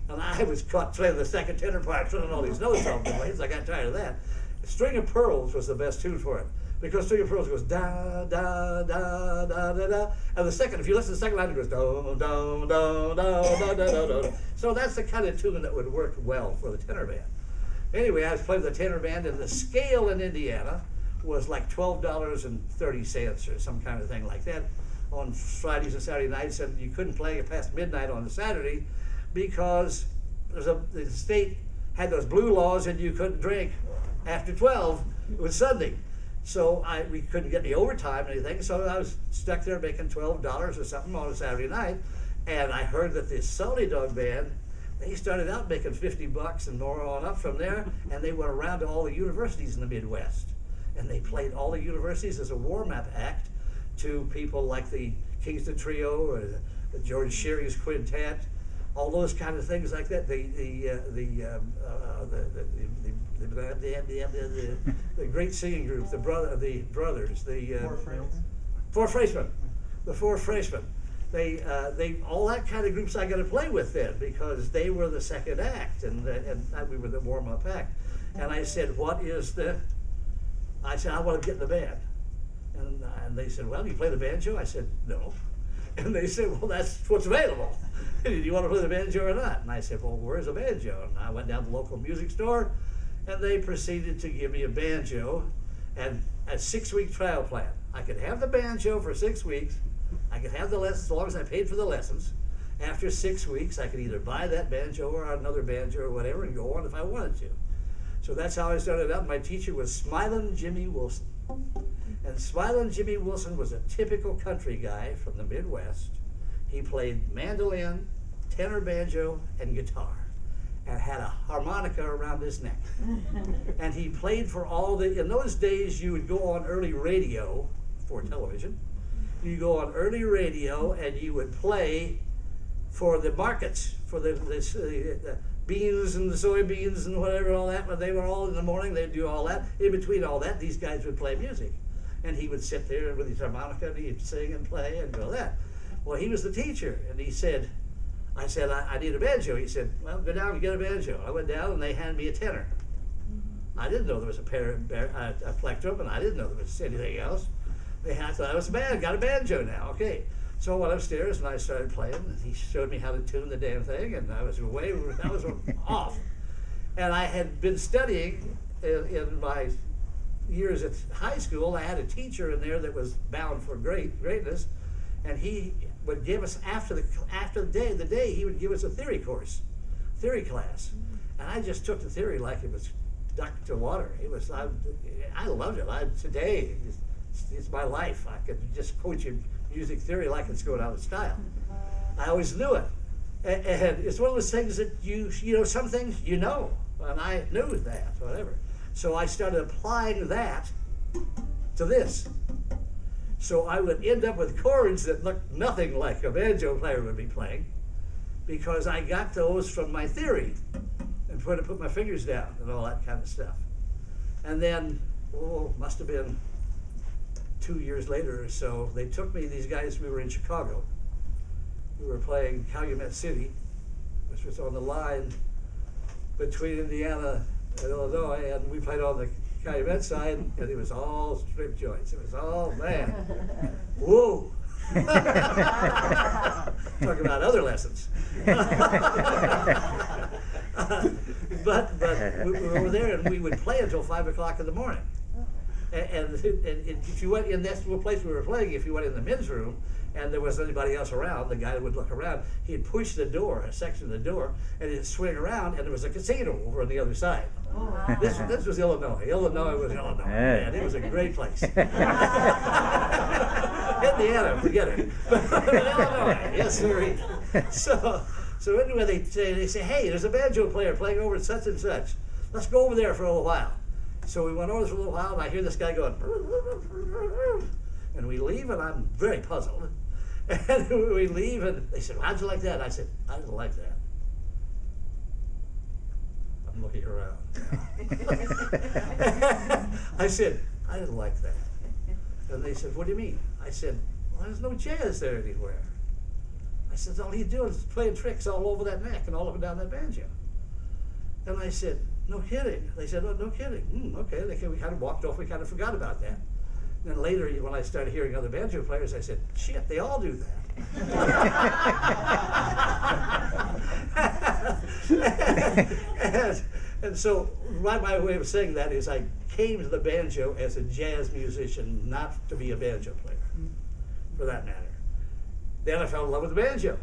And I was caught playing the second tenor part, running all these notes off the place. I got tired of that. String of Pearls was the best tune for it, because String of Pearls goes da da da da da da, and the second, if you listen to the second line, it goes do do do do do do do. So that's the kind of tune that would work well for the tenor band. Anyway, I was playing the tenor band, and the scale in Indiana was like $12.30 or some kind of thing like that on Fridays and Saturday nights, and you couldn't play it past midnight on a Saturday because the state had those blue laws and you couldn't drink after 12. It was Sunday. So we couldn't get any overtime or anything, so I was stuck there making $12 or something on a Saturday night, and I heard that this Salty Dog Band, they started out making $50 and more on up from there, and they went around to all the universities in the Midwest. And they played all the universities as a warm-up act to people like the Kingston Trio or the George Sherry's Quintet, all those kind of things like that. The great singing group, the brothers, the Four Freshmen, the Four Freshmen. They all that kind of groups I got to play with then because they were the second act and we were the warm-up act. And I said, I said, I want to get in the band. And they said, well, do you play the banjo? I said, no. And they said, well, that's what's available. Do you want to play the banjo or not? And I said, well, where's a banjo? And I went down to the local music store, and they proceeded to give me a banjo and a 6-week trial plan. I could have the banjo for 6 weeks. I could have the lessons as long as I paid for the lessons. After 6 weeks, I could either buy that banjo or another banjo or whatever and go on if I wanted to. So that's how I started out. My teacher was Smilin' Jimmy Wilson. And Smilin' Jimmy Wilson was a typical country guy from the Midwest. He played mandolin, tenor banjo, and guitar, and had a harmonica around his neck. And he played for in those days you would go on early radio for television. You go on early radio and you would play for the markets, for the beans and the soybeans and whatever, all that. When they were all in the morning, they'd do all that. In between all that, these guys would play music. And he would sit there with his harmonica and he'd sing and play and do all that. Well, he was the teacher, and he said, I said, I need a banjo. He said, well, go down and get a banjo. I went down and they handed me a tenor. I didn't know there was a plectrum, and I didn't know there was anything else. I thought I was a band, got a banjo now, okay. So I went upstairs and I started playing, and he showed me how to tune the damn thing, and I was off. And I had been studying in my years at high school. I had a teacher in there that was bound for greatness, and he would give us after the day he would give us a theory class, and I just took the theory like it was duck to water. I loved it. Today it's my life. I could just coach you music theory like it's going out of style. I always knew it, and it's one of those things that you know some things you know, and I knew that whatever. So I started applying that to this. So I would end up with chords that looked nothing like a banjo player would be playing, because I got those from my theory and trying to put my fingers down and all that kind of stuff. And then, must have been 2 years later or so, they took me, these guys, we were in Chicago. We were playing Calumet City, which was on the line between Indiana and Illinois, and we played on the Calumet side, and it was all strip joints. It was all, man, whoa. Talk about other lessons. But we were over there, and we would play until 5 o'clock in the morning. And if you went in that place we were playing, if you went in the men's room and there wasn't anybody else around, the guy would look around, he'd push the door, a section of the door, and it'd swing around, and there was a casino over on the other side. Oh. This was Illinois. Illinois was Illinois. Man, it was a great place. Indiana, forget it. Illinois, yes, sir. So anyway, they say, hey, there's a banjo player playing over at such and such. Let's go over there for a little while. So we went over for a little while, and I hear this guy going, and we leave, and I'm very puzzled. And we leave, and they said, how'd you like that? I said, I didn't like that. I'm looking around. I said, I didn't like that. And they said, what do you mean? I said, well, there's no jazz there anywhere. I said, all he's doing is playing tricks all over that neck and all up and down that banjo. And I said, no kidding. They said, oh, no kidding. Okay, we kind of walked off, we kind of forgot about that. And then later, when I started hearing other banjo players, I said, shit, they all do that. and so my way of saying that is I came to the banjo as a jazz musician, not to be a banjo player, for that matter. Then I fell in love with the banjo.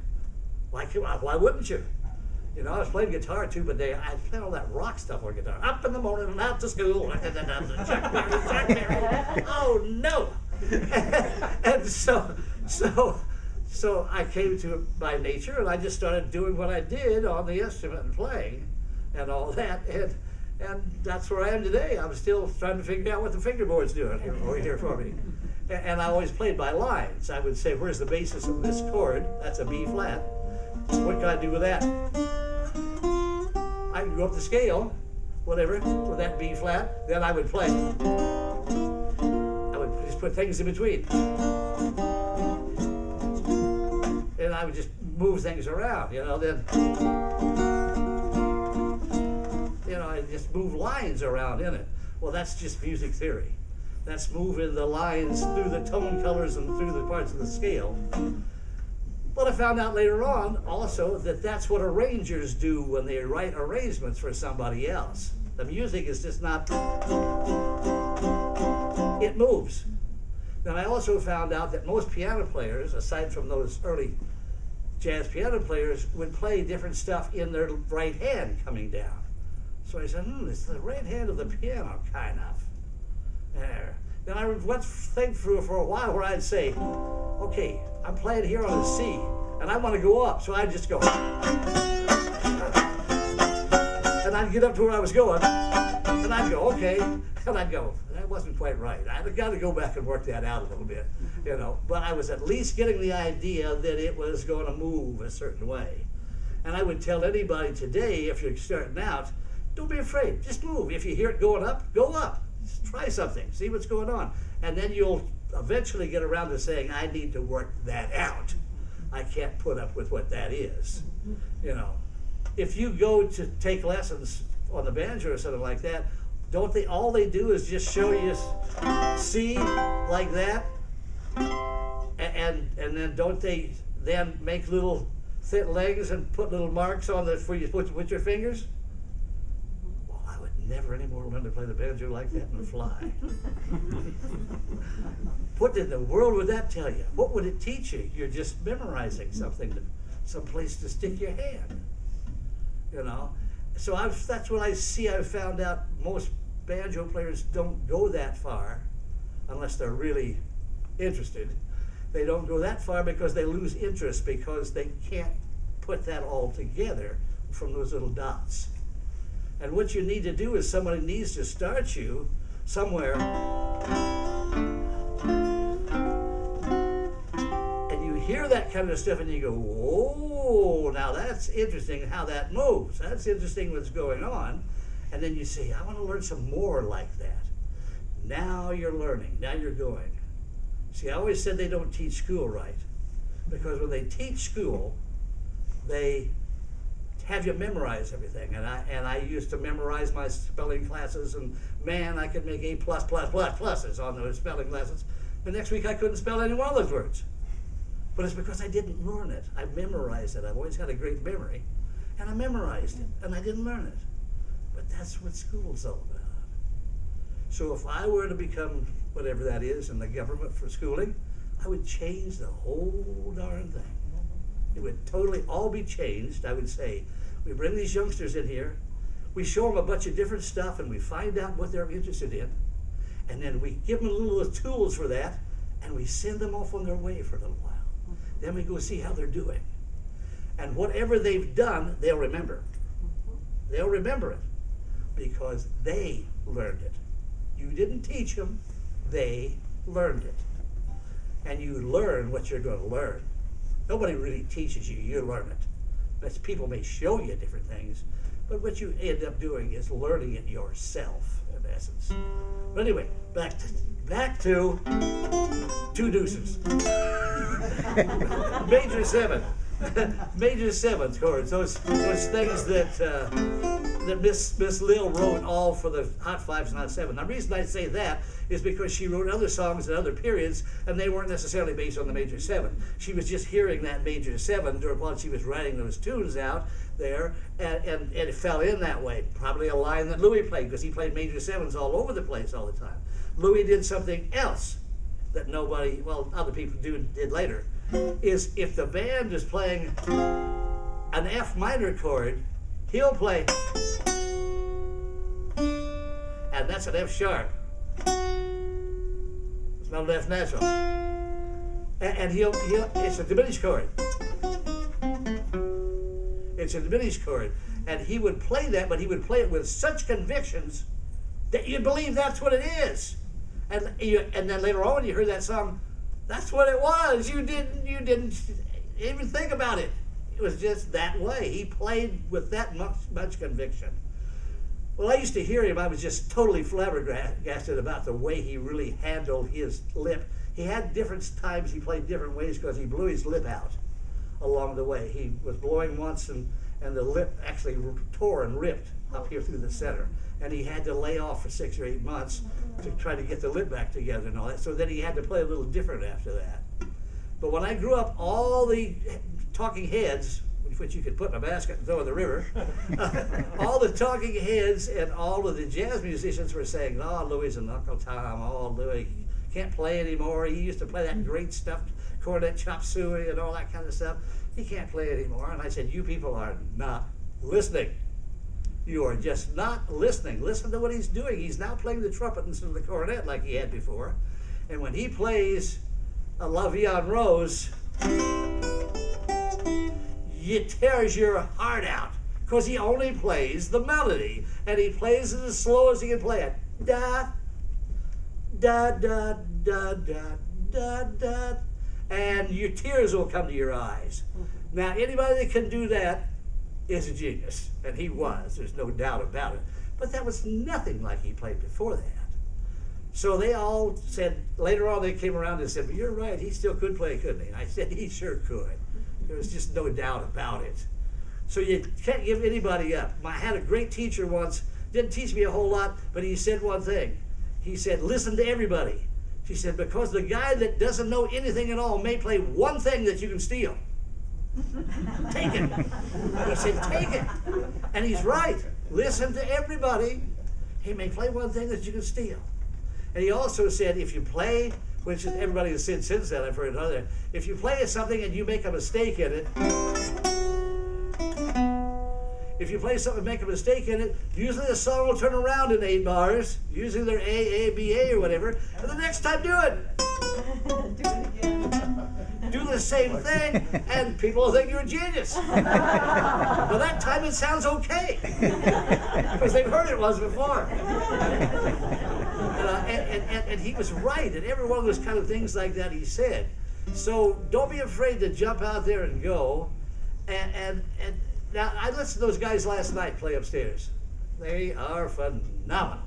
Why wouldn't you? You know, I was playing guitar too, but I was playing all that rock stuff on guitar. Up in the morning and out to school. Chuck Berry. Oh no! And so I came to it by nature, and I just started doing what I did on the instrument and playing, and all that, and that's where I am today. I'm still trying to figure out what the fingerboard's doing over here for me. And I always played by lines. I would say, where's the basis of this chord? That's a B flat. What can I do with that? I can go up the scale, whatever, with that B flat. Then I would play. I would just put things in between. And I would just move things around, then, I just move lines around in it. Well, that's just music theory. That's moving the lines through the tone colors and through the parts of the scale. But I found out later on also that that's what arrangers do when they write arrangements for somebody else. The music is just not, it moves. Then I also found out that most piano players, aside from those early jazz piano players, would play different stuff in their right hand coming down. So I said, it's the right hand of the piano, kind of. There. Then I went think through for a while where I'd say, okay, I'm playing here on a C, and I want to go up, so I'd just go. And I'd get up to where I was going, and I'd go, okay, and I'd go, that wasn't quite right. I'd got to go back and work that out a little bit, But I was at least getting the idea that it was going to move a certain way. And I would tell anybody today, if you're starting out, don't be afraid, just move. If you hear it going up, go up. Just try something, see what's going on. And then you'll eventually get around to saying, I need to work that out. I can't put up with what that is. If you go to take lessons on the banjo or something like that, all they do is just show you C like that, and then don't they then make little thin legs and put little marks on the where you put your fingers? Well, I would never anymore learn to play the banjo like that and fly. What in the world would that tell you? What would it teach you? You're just memorizing something, some place to stick your hand. You know, so that's what I see. I've found out most banjo players don't go that far unless they're really interested. They don't go that far because they lose interest, because they can't put that all together from those little dots. And what you need to do is somebody needs to start you somewhere, and you hear that kind of stuff and you go, whoa, now that's interesting how that moves. That's interesting what's going on. And then you say, I want to learn some more like that. Now you're learning, now you're going. See, I always said they don't teach school right, because when they teach school, they have you memorize everything. And I used to memorize my spelling classes, and man, I could make A++++ on those spelling classes. The next week I couldn't spell any one of those words. But it's because I didn't learn it. I memorized it. I've always had a great memory, and I memorized it, and I didn't learn it. But that's what school's all about. So if I were to become whatever that is in the government for schooling, I would change the whole darn thing. It would totally all be changed. I would say, we bring these youngsters in here, we show them a bunch of different stuff, and we find out what they're interested in, and then we give them a little tools for that, and we send them off on their way for a little while. Then we go see how they're doing. And whatever they've done, they'll remember. They'll remember it because they learned it. You didn't teach them, they learned it. And you learn what you're going to learn. Nobody really teaches you, you learn it. But people may show you different things, but what you end up doing is learning it yourself, in essence. But anyway, back to two deuces. Major seven. Major seventh chords, those things that Miss Lil wrote all for the hot fives and hot seven. Now, the reason I say that is because she wrote other songs at other periods, and they weren't necessarily based on the major seven. She was just hearing that major seven while she was writing those tunes out there, and it fell in that way. Probably a line that Louis played, because he played major sevens all over the place all the time. Louis did something else that nobody, well, other people did later, is if the band is playing an F minor chord, he'll play, and that's an F sharp. It's not an F natural. And he'll it's a diminished chord. It's a diminished chord. And he would play that, but he would play it with such convictions that you'd believe that's what it is. And then later on when you heard that song, that's what it was. You didn't even think about it. It was just that way. He played with that much conviction. Well, I used to hear him. I was just totally flabbergasted about the way he really handled his lip. He had different times he played different ways because he blew his lip out along the way. He was blowing once and the lip actually tore and ripped up here through the center. And he had to lay off for 6 or 8 months to try to get the lip back together and all that. So then he had to play a little different after that. But when I grew up, all the talking heads, which you could put in a basket and throw in the river, all the talking heads and all of the jazz musicians were saying, oh, Louis is a knuckle tom, oh, Louis can't play anymore. He used to play that great stuff, cornet, chop suey, and all that kind of stuff. He can't play anymore. And I said, you people are not listening. You are just not listening. Listen to what he's doing. He's now playing the trumpet instead of the cornet like he had before. And when he plays a La Vie en Rose, it tears your heart out because he only plays the melody, and he plays it as slow as he can play it. Da, da, da, da, da, da, da, and your tears will come to your eyes. Now, anybody that can do that is a genius, and he was. There's no doubt about it. But that was nothing like he played before that. So they all said, later on they came around and said, well, you're right, he still could play, couldn't he? And I said, he sure could. There was just no doubt about it. So you can't give anybody up. I had a great teacher once, didn't teach me a whole lot, but he said one thing. He said, listen to everybody. She said, because the guy that doesn't know anything at all may play one thing that you can steal. Take it. He said, take it. And he's right. Listen to everybody. He may play one thing that you can steal. And he also said, if you play, which everybody has said since then, I've heard other, if you play something and you make a mistake in it, if you play something and make a mistake in it, usually the song will turn around in 8 bars, usually they're A, B, A, or whatever, and the next time do it. Do it again. Do the same thing, and people will think you're a genius. Well, that time it sounds okay, because they've heard it once before. And he was right, and every one of those kind of things like that he said. So don't be afraid to jump out there and go. And now, I listened to those guys last night play upstairs. They are phenomenal.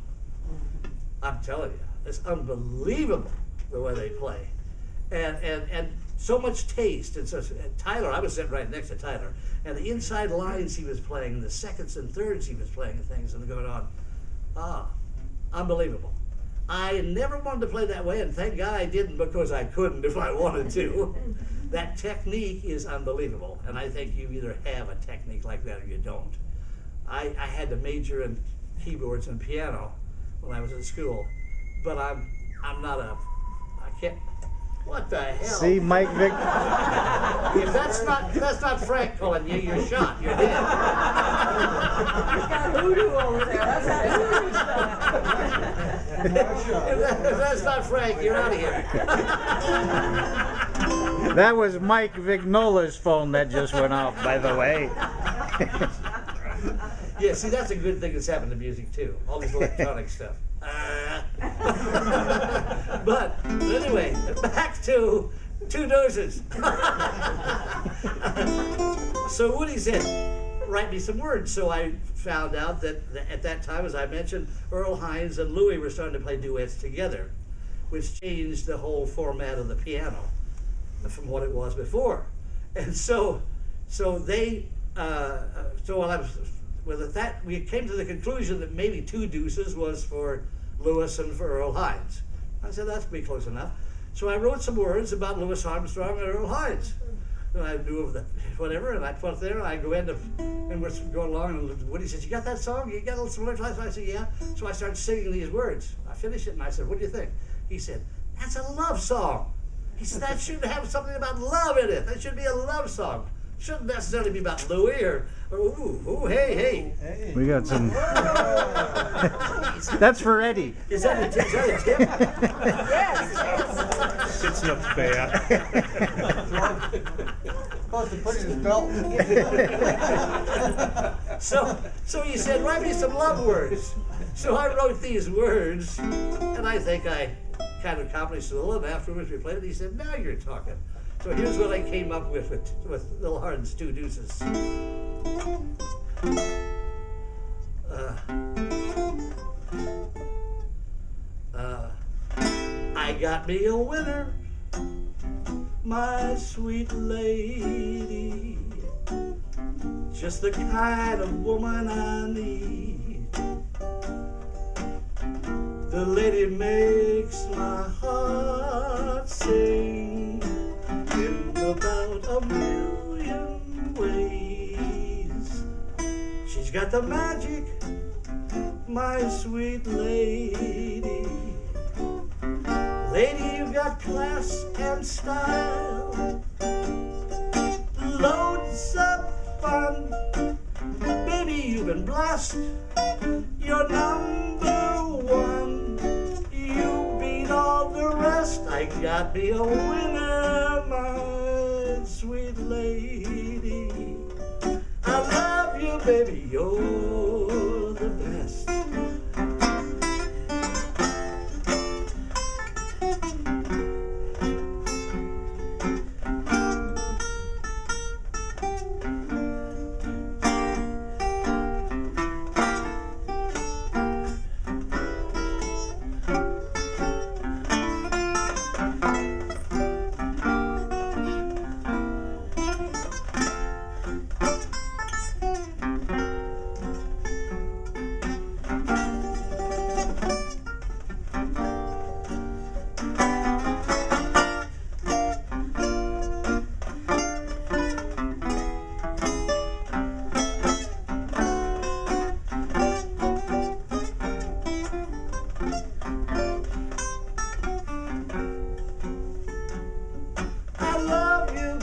I'm telling you, it's unbelievable the way they play. And so much taste. And Tyler, I was sitting right next to Tyler, and the inside lines he was playing, and the seconds and thirds he was playing, and things and going on. Unbelievable. I never wanted to play that way, and thank God I didn't, because I couldn't if I wanted to. That technique is unbelievable, and I think you either have a technique like that or you don't. I had to major in keyboards and piano when I was in school, but I'm not I can't. What the hell? See, Mike Vic. If that's not Frank calling you, you're shot. You're dead. He's got voodoo over there. That's that voodoo stuff. If that's not Frank, you're out of here. That was Mike Vignola's phone that just went off, by the way. Yeah, see, that's a good thing that's happened to music too. All this electronic stuff. But anyway, back to 2 doses. So Woody said, write me some words. So I found out that at that time, as I mentioned, Earl Hines and Louis were starting to play duets together, which changed the whole format of the piano from what it was before. And so they, so when I was, with that, we came to the conclusion that maybe 2 deuces was for Louis and for Earl Hines. I said, that's pretty close enough. So I wrote some words about Louis Armstrong and Earl Hines. And I knew of the whatever, and I put it there, and I go into, and we're going along, and Woody says, you got that song? You got some lyrics? I said, yeah. So I started singing these words. I finished it, and I said, what do you think? He said, that's a love song. He said, that should have something about love in it. That should be a love song. Shouldn't necessarily be about Louis or ooh, hey. We got some. That's for Eddie. Is that a tip? Yes. It's not bad. Supposed to put in his belt. So he said, write me some love words. So I wrote these words, and I think I kind of accomplished it a little. Afterwards we played it, he said, now you're talking. So here's what I came up with Little Hardin's 2 deuces. I got me a winner, my sweet lady, just the kind of woman I need. The lady makes my heart sing in about a million ways. She's got the magic, my sweet lady. Lady, you've got class and style, loads of fun. Baby, you've been blessed, you're #1. You beat all the rest. I got me a winner, my sweet lady. I love you, baby, you're the best.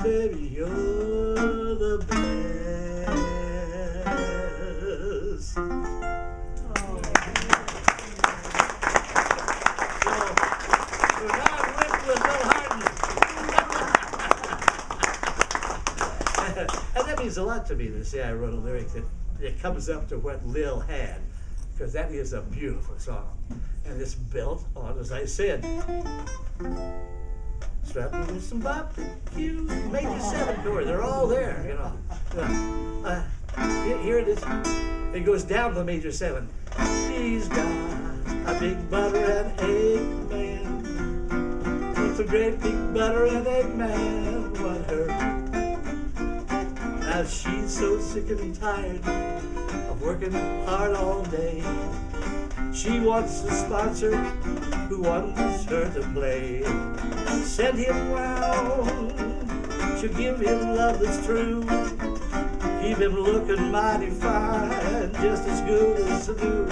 baby, you're the best. So, now I'm with Bill Harden. And that means a lot to me to say I wrote a lyric that comes up to what Lil had, because that is a beautiful song. And it's built on, as I said, strapping with some bop, Q, major 7 chord. They're all there, you know. Here it is. It goes down to the major 7. She's got a big butter and egg man. What's a great big butter and egg man? What her? Now she's so sick and tired of working hard all day. She wants a sponsor who wants her to play. Send him round, she'll give him love that's true. Keep him looking mighty fine, just as good as new.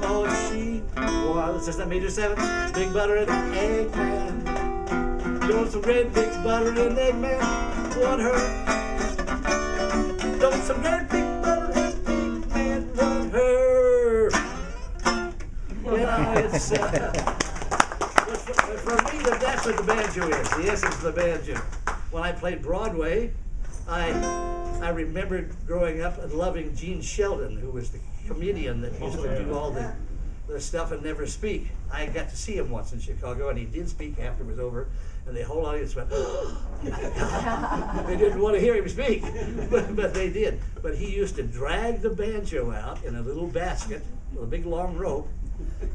Oh, she wants, is that major 7? Big butter and egg man. Don't some great big butter and egg man want her. Don't some great big butter and egg man want her. You know, it's for me, that's what the banjo is, the essence of the banjo. When I played Broadway, I remembered growing up and loving Gene Sheldon, who was the comedian that used to do all the stuff and never speak. I got to see him once in Chicago, and he did speak after it was over, and the whole audience went, oh, they didn't want to hear him speak, but they did. But he used to drag the banjo out in a little basket with a big long rope.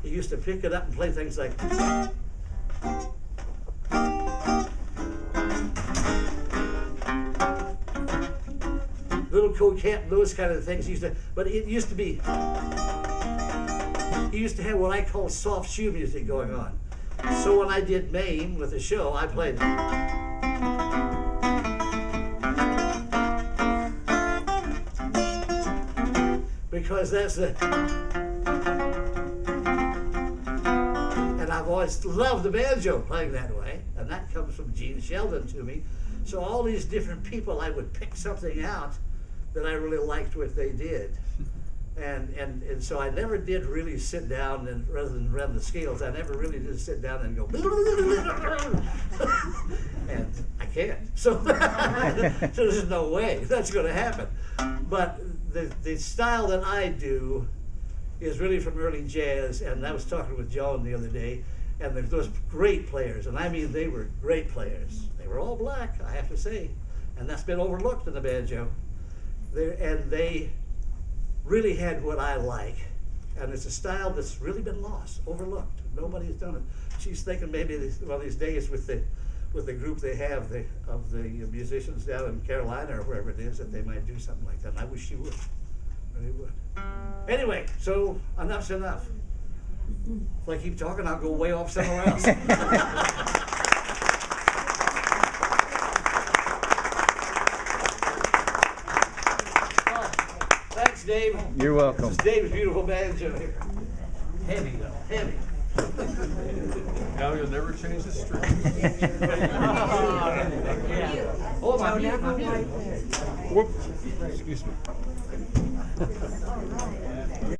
He used to pick it up and play things like, little coquette, those kind of things. But it used to be, he used to have what I call soft shoe music going on. So when I did Maine with the show, I played. Because that's the, and I've always loved the banjo playing that way, and that comes from Gene Sheldon to me. So all these different people, I would pick something out that I really liked what they did. And so I never did really sit down and rather than run the scales, I never really did sit down and go and I can't. So, so there's no way that's going to happen. But the style that I do is really from early jazz, and I was talking with Joan the other day, and there's those great players, and I mean they were great players. They were all black, I have to say, and that's been overlooked in the banjo. And they really had what I like, and it's a style that's really been lost, overlooked. Nobody's done it. She's thinking maybe one of these days with the group they have of the musicians down in Carolina or wherever it is that they might do something like that. And I wish she would, really would. Anyway, so enough's enough. If I keep talking, I'll go way off somewhere else. Thanks, Dave. You're welcome. This is Dave's beautiful banjo here. Heavy though, heavy. Now you'll never change the string. Oh, my mute. Whoops. Excuse me.